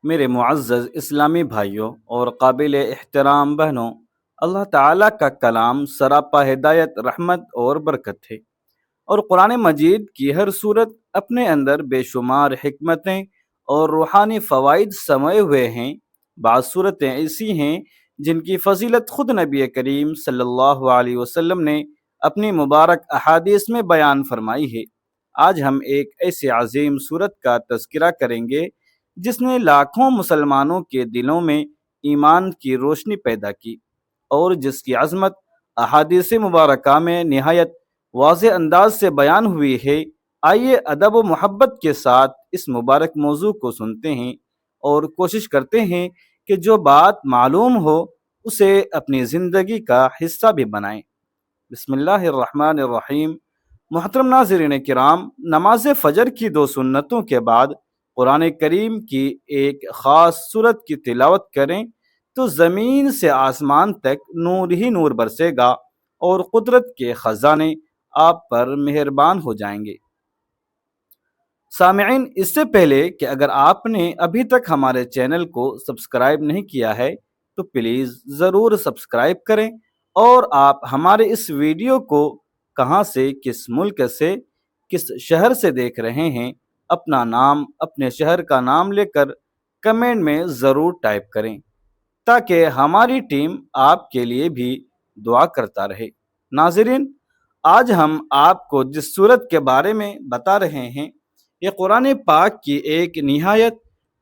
میرے معزز اسلامی بھائیوں اور قابل احترام بہنوں، اللہ تعالیٰ کا کلام سراپا ہدایت، رحمت اور برکت ہے، اور قرآن مجید کی ہر صورت اپنے اندر بے شمار حکمتیں اور روحانی فوائد سموئے ہوئے ہیں۔ بعض صورتیں ایسی ہیں جن کی فضیلت خود نبی کریم صلی اللہ علیہ وسلم نے اپنی مبارک احادیث میں بیان فرمائی ہے۔ آج ہم ایک ایسے عظیم صورت کا تذکرہ کریں گے جس نے لاکھوں مسلمانوں کے دلوں میں ایمان کی روشنی پیدا کی، اور جس کی عظمت احادیث مبارکہ میں نہایت واضح انداز سے بیان ہوئی ہے۔ آئیے ادب و محبت کے ساتھ اس مبارک موضوع کو سنتے ہیں اور کوشش کرتے ہیں کہ جو بات معلوم ہو اسے اپنی زندگی کا حصہ بھی بنائیں۔ بسم اللہ الرحمن الرحیم۔ محترم ناظرین کرام، نماز فجر کی دو سنتوں کے بعد قرآن کریم کی ایک خاص سورت کی تلاوت کریں تو زمین سے آسمان تک نور ہی نور برسے گا اور قدرت کے خزانے آپ پر مہربان ہو جائیں گے۔ سامعین، اس سے پہلے کہ اگر آپ نے ابھی تک ہمارے چینل کو سبسکرائب نہیں کیا ہے تو پلیز ضرور سبسکرائب کریں، اور آپ ہمارے اس ویڈیو کو کہاں سے، کس ملک سے، کس شہر سے دیکھ رہے ہیں، اپنا نام، اپنے شہر کا نام لے کر کمنٹ میں ضرور ٹائپ کریں تاکہ ہماری ٹیم آپ کے لیے بھی دعا کرتا رہے۔ ناظرین، آج ہم آپ کو جس سورت کے بارے میں بتا رہے ہیں یہ قرآن پاک کی ایک نہایت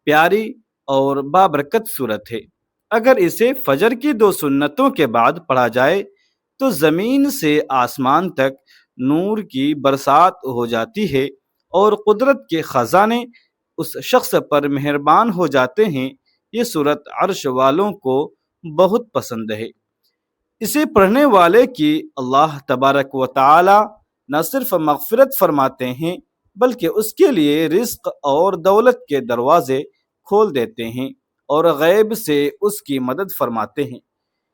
پیاری اور بابرکت سورت ہے۔ اگر اسے فجر کی دو سنتوں کے بعد پڑھا جائے تو زمین سے آسمان تک نور کی برسات ہو جاتی ہے اور قدرت کے خزانے اس شخص پر مہربان ہو جاتے ہیں۔ یہ سورت عرش والوں کو بہت پسند ہے۔ اسے پڑھنے والے کی اللہ تبارک و تعالی نہ صرف مغفرت فرماتے ہیں بلکہ اس کے لیے رزق اور دولت کے دروازے کھول دیتے ہیں اور غیب سے اس کی مدد فرماتے ہیں۔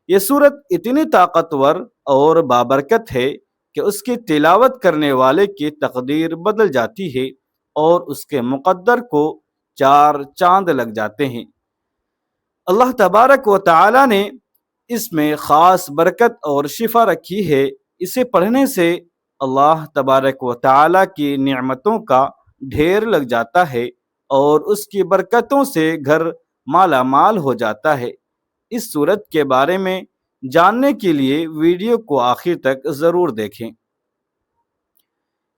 یہ سورت اتنی طاقتور اور بابرکت ہے کہ اس کی تلاوت کرنے والے کی تقدیر بدل جاتی ہے اور اس کے مقدر کو چار چاند لگ جاتے ہیں۔ اللہ تبارک و تعالی نے اس میں خاص برکت اور شفا رکھی ہے۔ اسے پڑھنے سے اللہ تبارک و تعالی کی نعمتوں کا ڈھیر لگ جاتا ہے اور اس کی برکتوں سے گھر مالا مال ہو جاتا ہے۔ اس سورت کے بارے میں جاننے کے لیے ویڈیو کو آخر تک ضرور دیکھیں۔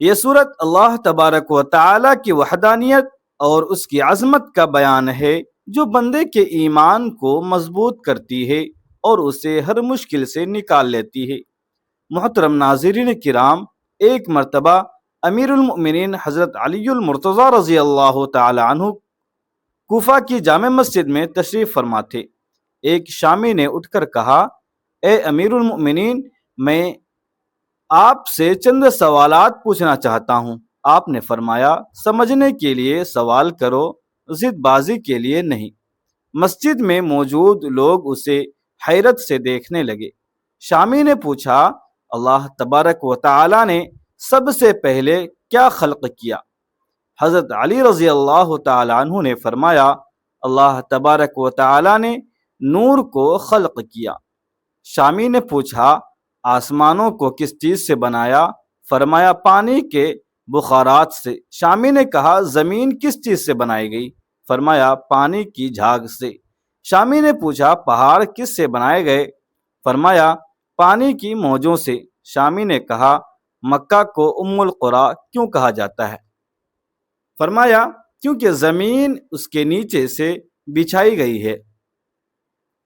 یہ سورت اللہ تبارک و تعالی کی وحدانیت اور اس کی عظمت کا بیان ہے جو بندے کے ایمان کو مضبوط کرتی ہے اور اسے ہر مشکل سے نکال لیتی ہے۔ محترم ناظرین کرام، ایک مرتبہ امیر المؤمنین حضرت علی المرتضیٰ رضی اللہ تعالی عنہ کوفہ کی جامع مسجد میں تشریف فرما تھے۔ ایک شامی نے اٹھ کر کہا، اے امیر المؤمنین، میں آپ سے چند سوالات پوچھنا چاہتا ہوں۔ آپ نے فرمایا، سمجھنے کے لیے سوال کرو، ضد بازی کے لیے نہیں۔ مسجد میں موجود لوگ اسے حیرت سے دیکھنے لگے۔ شامی نے پوچھا، اللہ تبارک و تعالی نے سب سے پہلے کیا خلق کیا؟ حضرت علی رضی اللہ تعالی عنہ نے فرمایا، اللہ تبارک و تعالی نے نور کو خلق کیا۔ شامی نے پوچھا، آسمانوں کو کس چیز سے بنایا؟ فرمایا، پانی کے بخارات سے۔ شامی نے کہا، زمین کس چیز سے بنائی گئی؟ فرمایا، پانی کی جھاگ سے۔ شامی نے پوچھا، پہاڑ کس سے بنائے گئے؟ فرمایا، پانی کی موجوں سے۔ شامی نے کہا، مکہ کو ام القریٰ کیوں کہا جاتا ہے؟ فرمایا، کیونکہ زمین اس کے نیچے سے بچھائی گئی ہے۔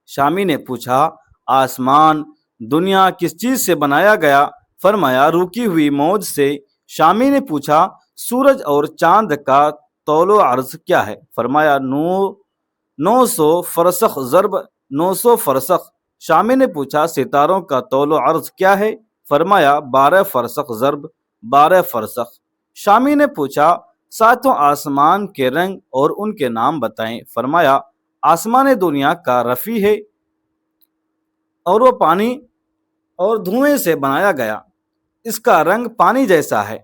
شامی نے پوچھا، آسمان، دنیا کس چیز سے بنایا گیا؟ فرمایا، رکی ہوئی موج سے۔ شامی نے پوچھا، سورج اور چاند کا طول و عرض کیا ہے؟ فرمایا، 900 فرسخ ضرب 900 فرسخ۔ شامی نے پوچھا، ستاروں کا طول و عرض کیا ہے؟ فرمایا، 12 فرسخ ضرب 12 فرسخ۔ شامی نے پوچھا، ساتوں آسمان کے رنگ اور ان کے نام بتائیں۔ فرمایا، آسمان دنیا کا رفیع ہے اور وہ پانی اور دھوئیں سے بنایا گیا، اس کا رنگ پانی جیسا ہے۔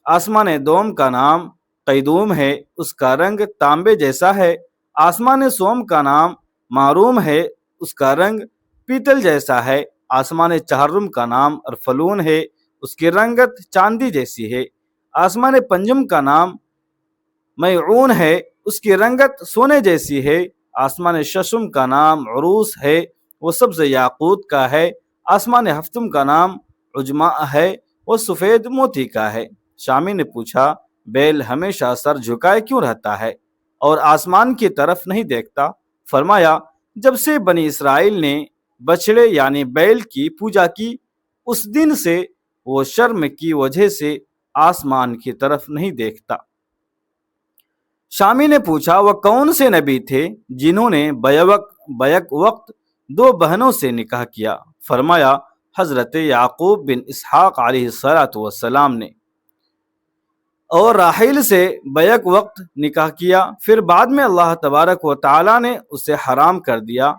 آسمان دوم کا نام قیدوم ہے، اس کا رنگ تانبے جیسا ہے۔ آسمان سوم کا نام معروم ہے، اس کا رنگ پیتل جیسا ہے۔ آسمان چہرم کا نام ارفلون ہے، اس کی رنگت چاندی جیسی ہے۔ آسمان پنجم کا نام میعون ہے، اس کی رنگت سونے جیسی ہے۔ آسمان ششم کا نام عروس ہے، وہ سبز یاقوت کا ہے۔ آسمان ہفتم کا نام عجمہ ہے، وہ سفید موتی کا ہے۔ شامی نے پوچھا، بیل ہمیشہ سر جھکائے کیوں رہتا ہے اور آسمان کی طرف نہیں دیکھتا؟ فرمایا، جب سے بنی اسرائیل نے بچڑے یعنی بیل کی پوجا کی، اس دن سے وہ شرم کی وجہ سے آسمان کی طرف نہیں دیکھتا۔ شامی نے پوچھا، وہ کون سے نبی تھے جنہوں نے بیک وقت 2 بہنوں سے نکاح کیا؟ فرمایا، حضرت یعقوب بن اسحاق علیہ السلام نے، اور راحیل سے بیک وقت نکاح کیا، پھر بعد میں اللہ تبارک و تعالی نے اسے حرام کر دیا۔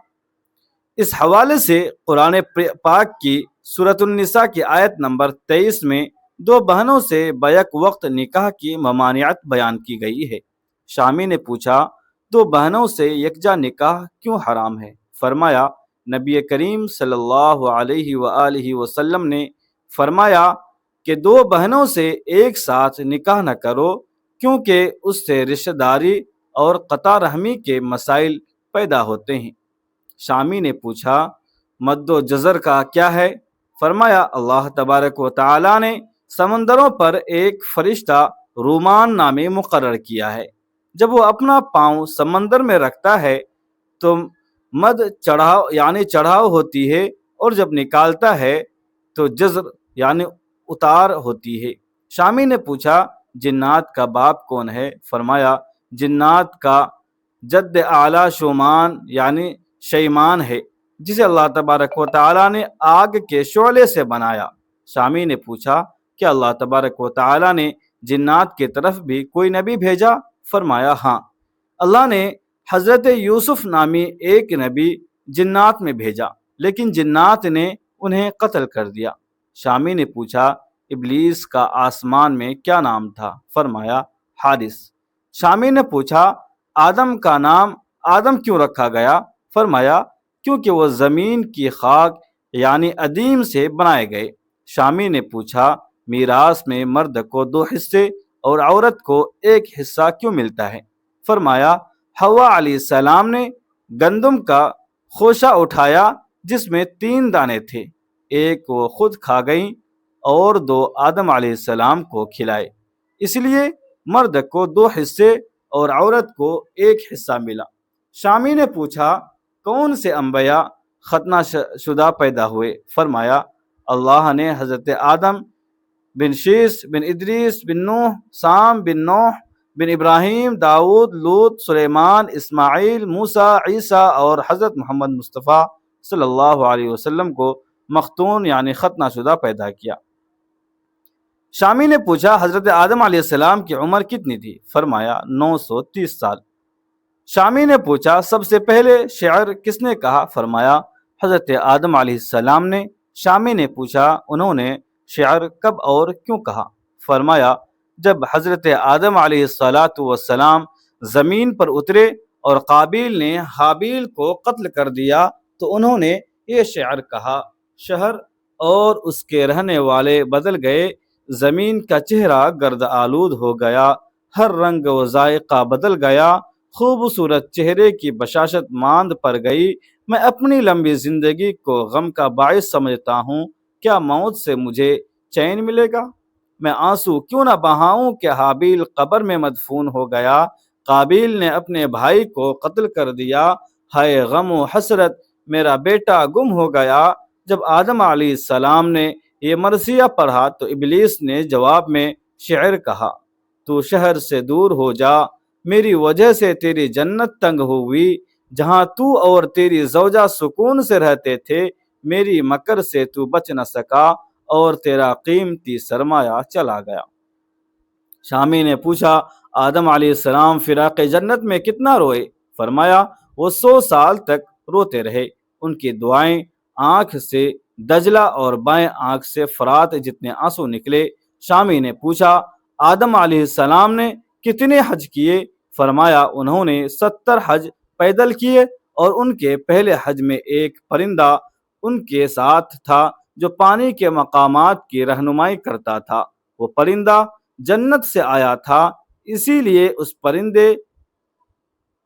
اس حوالے سے قرآن پاک کی سورۃ النساء کی آیت نمبر 23 میں 2 بہنوں سے بیک وقت نکاح کی ممانعت بیان کی گئی ہے۔ شامی نے پوچھا، 2 بہنوں سے یکجا نکاح کیوں حرام ہے؟ فرمایا، نبی کریم صلی اللہ علیہ وآلہ وسلم نے فرمایا کہ 2 بہنوں سے ایک ساتھ نکاح نہ کرو، کیونکہ اس سے رشتہ داری اور قطع رحمی کے مسائل پیدا ہوتے ہیں۔ شامی نے پوچھا، مد و جزر کا کیا ہے؟ فرمایا، اللہ تبارک و تعالی نے سمندروں پر ایک فرشتہ رومان نامی مقرر کیا ہے۔ جب وہ اپنا پاؤں سمندر میں رکھتا ہے تو مد چڑھاؤ ہوتی ہے، اور جب نکالتا ہے تو جزر یعنی اتار ہوتی ہے۔ شامی نے پوچھا، جنات کا باپ کون ہے؟ فرمایا، جنات کا جد اعلیٰ شومان یعنی شیمان ہے، جسے اللہ تبارک و تعالی نے آگ کے شعلے سے بنایا۔ شامی نے پوچھا، کیا اللہ تبارک و تعالی نے جنات کی طرف بھی کوئی نبی بھیجا؟ فرمایا، ہاں، اللہ نے حضرت یوسف نامی ایک نبی جنات میں بھیجا، لیکن جنات نے انہیں قتل کر دیا۔ شامی نے پوچھا، ابلیس کا آسمان میں کیا نام تھا؟ فرمایا، حارث۔ شامی نے پوچھا، آدم کا نام آدم کیوں رکھا گیا؟ فرمایا، کیونکہ وہ زمین کی خاک یعنی ادیم سے بنائے گئے۔ شامی نے پوچھا، میراث میں مرد کو 2 حصے اور عورت کو 1 حصہ کیوں ملتا ہے؟ فرمایا، حوا علیہ السلام نے گندم کا خوشہ اٹھایا جس میں 3 دانے تھے، ایک وہ خود کھا گئیں اور 2 آدم علیہ السلام کو کھلائے، اس لیے مرد کو 2 حصے اور عورت کو 1 حصہ ملا۔ شامی نے پوچھا، کون سے انبیاء ختنہ شدہ پیدا ہوئے؟ فرمایا، اللہ نے حضرت آدم بن شیس بن ادریس بن نوح، سام بن نوح بن ابراہیم، داؤد، لوط، سلیمان، اسماعیل، موسیٰ، عیسیٰ اور حضرت محمد مصطفیٰ صلی اللہ علیہ وسلم کو مختون یعنی ختنہ شدہ پیدا کیا۔ شامی نے پوچھا، حضرت آدم علیہ السلام کی عمر کتنی تھی؟ فرمایا، 930 سال۔ شامی نے پوچھا، سب سے پہلے شعر کس نے کہا؟ فرمایا، حضرت آدم علیہ السلام نے۔ شامی نے پوچھا، انہوں نے شعر کب اور کیوں کہا؟ فرمایا، جب حضرت آدم علیہ السلام زمین پر اترے اور قابیل نے حابیل کو قتل کر دیا تو انہوں نے یہ شعر کہا، شہر اور اس کے رہنے والے بدل گئے، زمین کا چہرہ گرد آلود ہو گیا، ہر رنگ و ذائقہ بدل گیا، خوبصورت چہرے کی بشاشت ماند پڑ گئی، میں اپنی لمبی زندگی کو غم کا باعث سمجھتا ہوں، کیا موت سے مجھے چین ملے گا؟ میں آنسو کیوں نہ بہاؤں کہ حابیل قبر میں مدفون ہو گیا، قابیل نے اپنے بھائی کو قتل کر دیا، ہائے غم و حسرت، میرا بیٹا گم ہو گیا۔ جب آدم علیہ السلام نے یہ مرثیہ پڑھا تو ابلیس نے جواب میں شعر کہا، تو شہر سے دور ہو جا، میری وجہ سے تیری جنت تنگ ہوئی، جہاں تو اور تیری زوجہ سکون سے رہتے تھے، میری مکر سے تو بچ نہ سکا اور تیرا قیمتی سرمایہ چلا گیا۔ شامی نے پوچھا، آدم علیہ السلام فراق جنت میں کتنا روئے؟ فرمایا، وہ 100 سال تک روتے رہے، ان کی دعائیں آنکھ سے دجلہ اور بائیں آنکھ سے فرات جتنے آنسو نکلے۔ شامی نے پوچھا، آدم علیہ السلام نے کتنے حج کیے؟ فرمایا انہوں نے 70 حج پیدل کیے اور ان کے پہلے حج میں ایک پرندہ ان کے ساتھ تھا جو پانی کے مقامات کی رہنمائی کرتا تھا۔ وہ پرندہ جنت سے آیا تھا، اسی لیے اس پرندے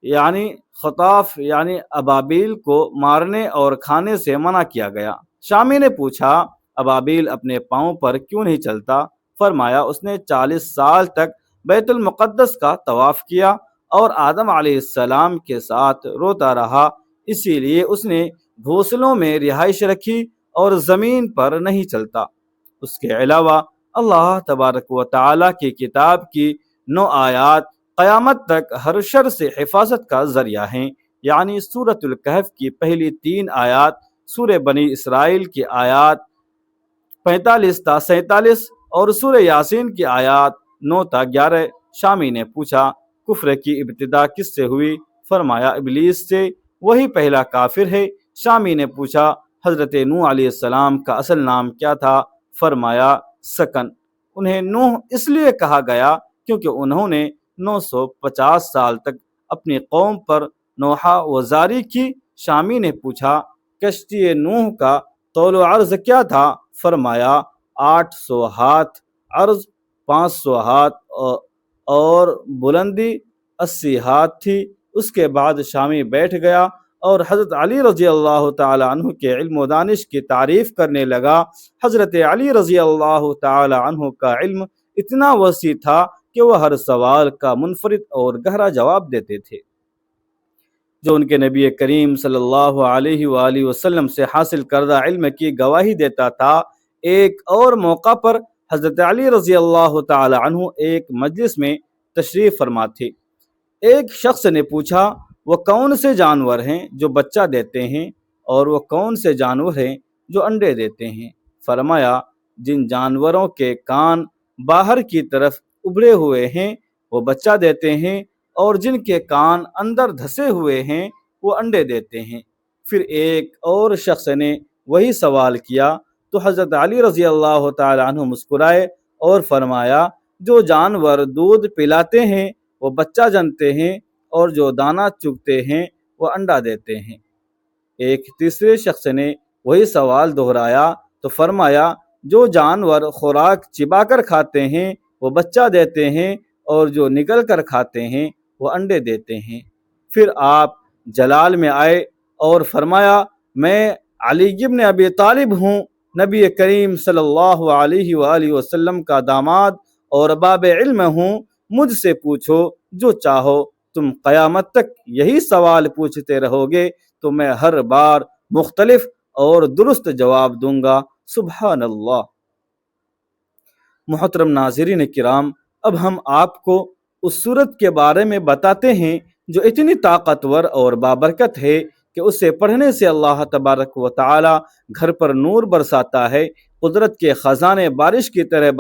یعنی خطاف یعنی ابابیل کو مارنے اور کھانے سے منع کیا گیا۔ شامی نے پوچھا ابابیل اپنے پاؤں پر کیوں نہیں چلتا؟ فرمایا اس نے 40 سال تک بیت المقدس کا طواف کیا اور آدم علیہ السلام کے ساتھ روتا رہا، اسی لیے اس نے گھونسلوں میں رہائش رکھی اور زمین پر نہیں چلتا۔ اس کے علاوہ اللہ تبارک و تعالی کی کتاب کی 9 آیات قیامت تک ہر شر سے حفاظت کا ذریعہ ہیں، یعنی سورۃ الکہف کی پہلی 3 آیات، سورہ بنی اسرائیل کی آیات 45 تا 47 اور سورہ یاسین کی آیات 9 تا 11۔ شامی نے پوچھا کفر کی ابتدا کس سے ہوئی؟ فرمایا ابلیس سے، وہی پہلا کافر ہے۔ شامی نے پوچھا حضرت نوح علیہ السلام کا اصل نام کیا تھا؟ فرمایا سکن۔ انہیں نوح اس لیے کہا گیا کیونکہ انہوں نے 950 سال تک اپنی قوم پر نوحہ وزاری کی۔ شامی نے پوچھا کشتی نوح کا طول و عرض کیا تھا؟ فرمایا 800 ہاتھ، عرض 500 ہاتھ اور بلندی 80 ہاتھ تھی۔ اس کے بعد شامی بیٹھ گیا اور حضرت علی رضی اللہ تعالی عنہ کے علم و دانش کی تعریف کرنے لگا۔ حضرت علی رضی اللہ تعالی عنہ کا علم اتنا وسیع تھا کہ وہ ہر سوال کا منفرد اور گہرا جواب دیتے تھے جو ان کے نبی کریم صلی اللہ علیہ وآلہ وسلم سے حاصل کردہ علم کی گواہی دیتا تھا۔ ایک اور موقع پر حضرت علی رضی اللہ تعالی عنہ ایک مجلس میں تشریف فرما تھے۔ ایک شخص نے پوچھا وہ کون سے جانور ہیں جو بچہ دیتے ہیں اور وہ کون سے جانور ہیں جو انڈے دیتے ہیں؟ فرمایا جن جانوروں کے کان باہر کی طرف ابھرے ہوئے ہیں وہ بچہ دیتے ہیں اور جن کے کان اندر دھسے ہوئے ہیں وہ انڈے دیتے ہیں۔ پھر ایک اور شخص نے وہی سوال کیا تو حضرت علی رضی اللہ تعالی عنہ مسکرائے اور فرمایا جو جانور دودھ پلاتے ہیں وہ بچہ جنتے ہیں اور جو دانہ چگتے ہیں وہ انڈا دیتے ہیں۔ ایک تیسرے شخص نے وہی سوال دہرایا تو فرمایا جو جانور خوراک چبا کر کھاتے ہیں وہ بچہ دیتے ہیں اور جو نگل کر کھاتے ہیں وہ انڈے دیتے ہیں۔ پھر آپ جلال میں آئے اور فرمایا میں علی بن ابی طالب ہوں، نبی کریم صلی اللہ علیہ وآلہ وسلم کا داماد اور باب علم ہوں، مجھ سے پوچھو جو چاہو، تم قیامت تک یہی سوال پوچھتے رہو گے تو میں ہر بار مختلف اور درست جواب دوں گا۔ سبحان اللہ۔ محترم ناظرین کرام، اب ہم آپ کو اس سورت کے بارے میں بتاتے ہیں جو اتنی طاقتور اور بابرکت ہے کہ اسے پڑھنے سے اللہ تبارک و تعالی گھر پر نور برساتا ہے، قدرت کے خزانے بارش کی طرح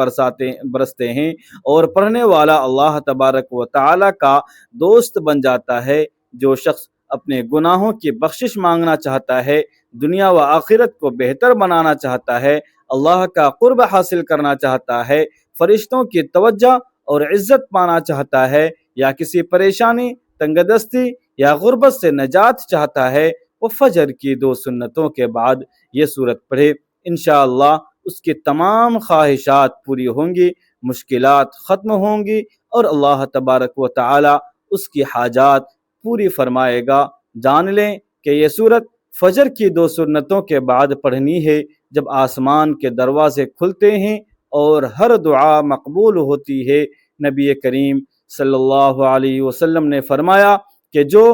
برستے ہیں اور پڑھنے والا اللہ تبارک و تعالی کا دوست بن جاتا ہے۔ جو شخص اپنے گناہوں کی بخشش مانگنا چاہتا ہے، دنیا و آخرت کو بہتر بنانا چاہتا ہے، اللہ کا قرب حاصل کرنا چاہتا ہے، فرشتوں کی توجہ اور عزت پانا چاہتا ہے، یا کسی پریشانی، تنگ دستی یا غربت سے نجات چاہتا ہے، وہ فجر کی 2 سنتوں کے بعد یہ سورت پڑھے، انشاءاللہ اس کی تمام خواہشات پوری ہوں گی، مشکلات ختم ہوں گی اور اللہ تبارک و تعالی اس کی حاجات پوری فرمائے گا۔ جان لیں کہ یہ سورت فجر کی 2 سنتوں کے بعد پڑھنی ہے جب آسمان کے دروازے کھلتے ہیں اور ہر دعا مقبول ہوتی ہے۔ نبی کریم صلی اللہ علیہ وسلم نے فرمایا کہ جو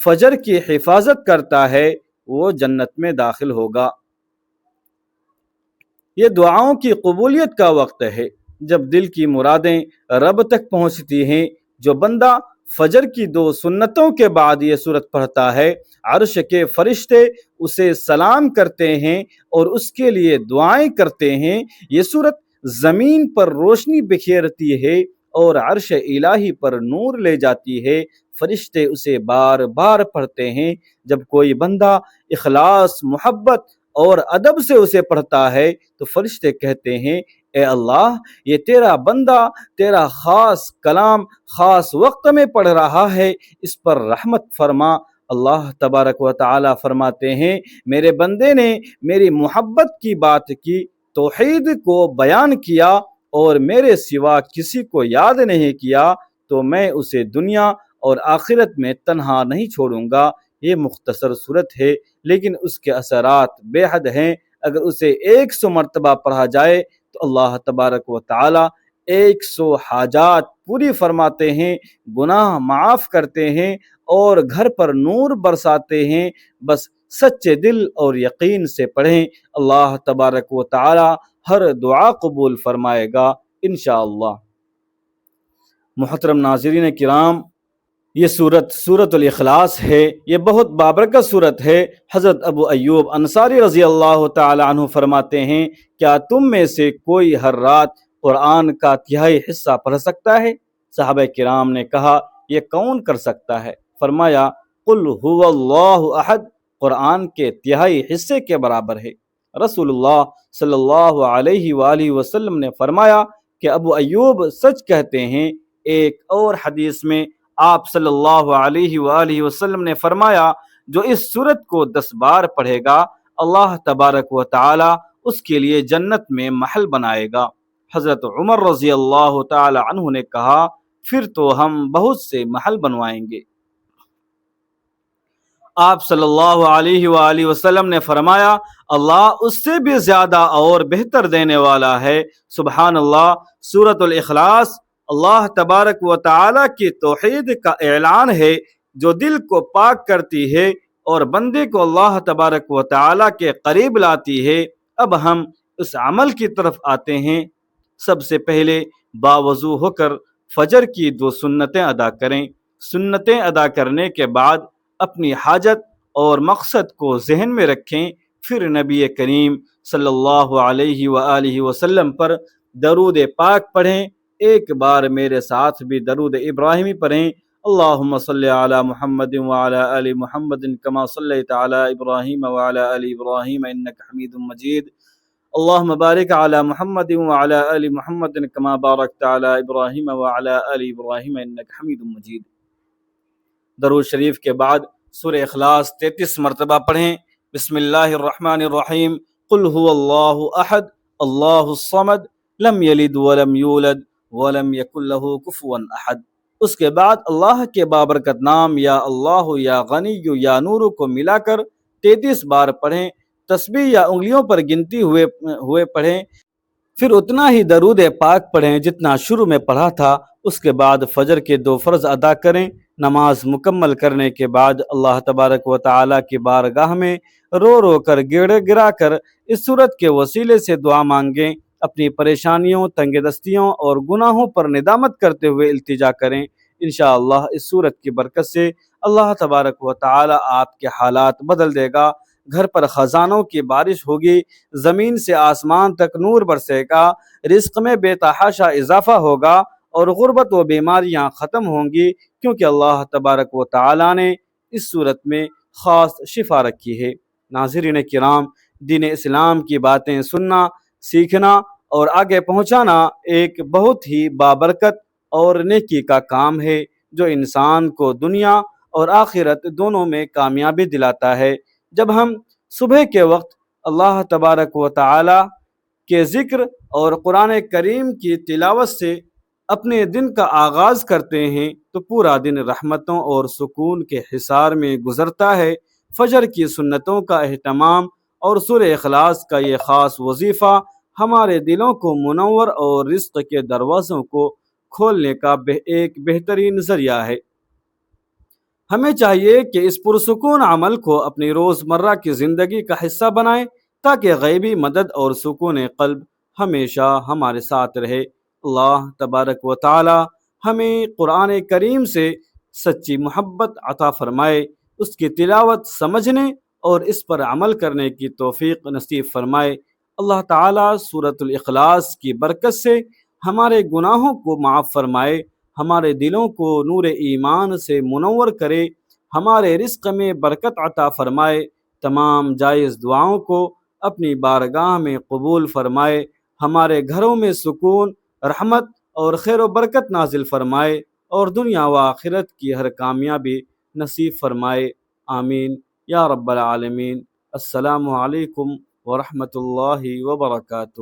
فجر کی حفاظت کرتا ہے وہ جنت میں داخل ہوگا۔ یہ دعاؤں کی قبولیت کا وقت ہے جب دل کی مرادیں رب تک پہنچتی ہیں۔ جو بندہ فجر کی 2 سنتوں کے بعد یہ سورت پڑھتا ہے، عرش کے فرشتے اسے سلام کرتے ہیں اور اس کے لیے دعائیں کرتے ہیں۔ یہ سورت زمین پر روشنی بکھیرتی ہے اور عرش الہی پر نور لے جاتی ہے۔ فرشتے اسے بار بار پڑھتے ہیں۔ جب کوئی بندہ اخلاص، محبت اور ادب سے اسے پڑھتا ہے تو فرشتے کہتے ہیں اے اللہ یہ تیرا بندہ تیرا خاص کلام خاص وقت میں پڑھ رہا ہے، اس پر رحمت فرما۔ اللہ تبارک و تعالی فرماتے ہیں میرے بندے نے میری محبت کی بات کی، توحید کو بیان کیا اور میرے سوا کسی کو یاد نہیں کیا تو میں اسے دنیا اور آخرت میں تنہا نہیں چھوڑوں گا۔ یہ مختصر صورت ہے لیکن اس کے اثرات بے حد ہیں۔ اگر اسے 100 مرتبہ پڑھا جائے تو اللہ تبارک و تعالی 100 حاجات پوری فرماتے ہیں، گناہ معاف کرتے ہیں اور گھر پر نور برساتے ہیں۔ بس سچے دل اور یقین سے پڑھیں، اللہ تبارک و تعالی ہر دعا قبول فرمائے گا انشاءاللہ۔ محترم ناظرین کرام، یہ سورت الاخلاص ہے، یہ بہت بابرکت سورت ہے۔ حضرت ابو ایوب انصاری رضی اللہ تعالی عنہ فرماتے ہیں کیا تم میں سے کوئی ہر رات قرآن کا تہائی حصہ پڑھ سکتا ہے؟ صحابہ کرام نے کہا یہ کون کر سکتا ہے؟ فرمایا قل هو اللہ احد قرآن کے تہائی حصے کے برابر ہے۔ رسول اللہ صلی اللہ علیہ وآلہ وسلم نے فرمایا کہ ابو ایوب سچ کہتے ہیں۔ ایک اور حدیث میں آپ صلی اللہ علیہ وآلہ وسلم نے فرمایا جو اس سورت کو 10 بار پڑھے گا اللہ تبارک و تعالی اس کے لیے جنت میں محل بنائے گا۔ حضرت عمر رضی اللہ تعالی عنہ نے کہا پھر تو ہم بہت سے محل بنوائیں گے۔ آپ صلی اللہ علیہ وآلہ وسلم نے فرمایا اللہ اس سے بھی زیادہ اور بہتر دینے والا ہے۔ سبحان اللہ۔ سورۃ الاخلاص اللہ تبارک و تعالی کی توحید کا اعلان ہے جو دل کو پاک کرتی ہے اور بندے کو اللہ تبارک و تعالی کے قریب لاتی ہے۔ اب ہم اس عمل کی طرف آتے ہیں۔ سب سے پہلے باوضو ہو کر فجر کی 2 سنتیں ادا کریں۔ سنتیں ادا کرنے کے بعد اپنی حاجت اور مقصد کو ذہن میں رکھیں، پھر نبی کریم صلی اللہ علیہ وآلہ وسلم پر درود پاک پڑھیں۔ ایک بار میرے ساتھ بھی درود ابراہیمی پڑھیں۔ اللہم صلی علی محمد وعلی آل محمد کما صلیت علی ابراہیم وعلی آل ابراہیم انک حمید مجید۔ اللہم بارک علی محمد وعلی آل محمد کما بارکت علی ابراہیم وعلی آل ابراہیم انک حمید مجید۔ درود شریف کے بعد سورہ اخلاص 33 مرتبہ پڑھیں۔ بسم اللہ الرحمن الرحیم قل هو اللہ احد اللہ الصمد لم یلد ولم یولد ولم یکن له کفوا احد۔ اس کے بعد اللہ کے بابرکت نام یا اللہ یا غنی یا نور کو ملا کر 33 بار پڑھیں۔ تسبیح یا انگلیوں پر گنتی ہوئے پڑھیں، پھر اتنا ہی درود پاک پڑھیں جتنا شروع میں پڑھا تھا۔ اس کے بعد فجر کے 2 فرض ادا کریں۔ نماز مکمل کرنے کے بعد اللہ تبارک و تعالی کی بارگاہ میں رو رو کر گڑ گرا کر اس سورت کے وسیلے سے دعا مانگیں۔ اپنی پریشانیوں، تنگ دستیوں اور گناہوں پر ندامت کرتے ہوئے التجا کریں۔ انشاءاللہ اس سورت کی برکت سے اللہ تبارک و تعالی آپ کے حالات بدل دے گا۔ گھر پر خزانوں کی بارش ہوگی، زمین سے آسمان تک نور برسے گا، رزق میں بے تحاشا اضافہ ہوگا اور غربت و بیماریاں ختم ہوں گی، کیونکہ اللہ تبارک و تعالی نے اس صورت میں خاص شفا رکھی ہے۔ ناظرین کرام، دین اسلام کی باتیں سننا، سیکھنا اور آگے پہنچانا ایک بہت ہی بابرکت اور نیکی کا کام ہے جو انسان کو دنیا اور آخرت دونوں میں کامیابی دلاتا ہے۔ جب ہم صبح کے وقت اللہ تبارک و تعالی کے ذکر اور قرآن کریم کی تلاوت سے اپنے دن کا آغاز کرتے ہیں تو پورا دن رحمتوں اور سکون کے حصار میں گزرتا ہے۔ فجر کی سنتوں کا اہتمام اور سورہ اخلاص کا یہ خاص وظیفہ ہمارے دلوں کو منور اور رزق کے دروازوں کو کھولنے کا ایک بہترین ذریعہ ہے۔ ہمیں چاہیے کہ اس پرسکون عمل کو اپنی روزمرہ کی زندگی کا حصہ بنائیں تاکہ غیبی مدد اور سکون قلب ہمیشہ ہمارے ساتھ رہے۔ اللہ تبارک و تعالی ہمیں قرآن کریم سے سچی محبت عطا فرمائے، اس کی تلاوت سمجھنے اور اس پر عمل کرنے کی توفیق نصیب فرمائے۔ اللہ تعالی سورۃ الاخلاص کی برکت سے ہمارے گناہوں کو معاف فرمائے، ہمارے دلوں کو نور ایمان سے منور کرے، ہمارے رزق میں برکت عطا فرمائے۔ تمام جائز دعاؤں کو اپنی بارگاہ میں قبول فرمائے، ہمارے گھروں میں سکون، رحمت اور خیر و برکت نازل فرمائے، اور دنیا و آخرت کی ہر کامیابی نصیب فرمائے، آمین یا رب العالمین۔ السلام علیکم ورحمۃ اللہ وبرکاتہ۔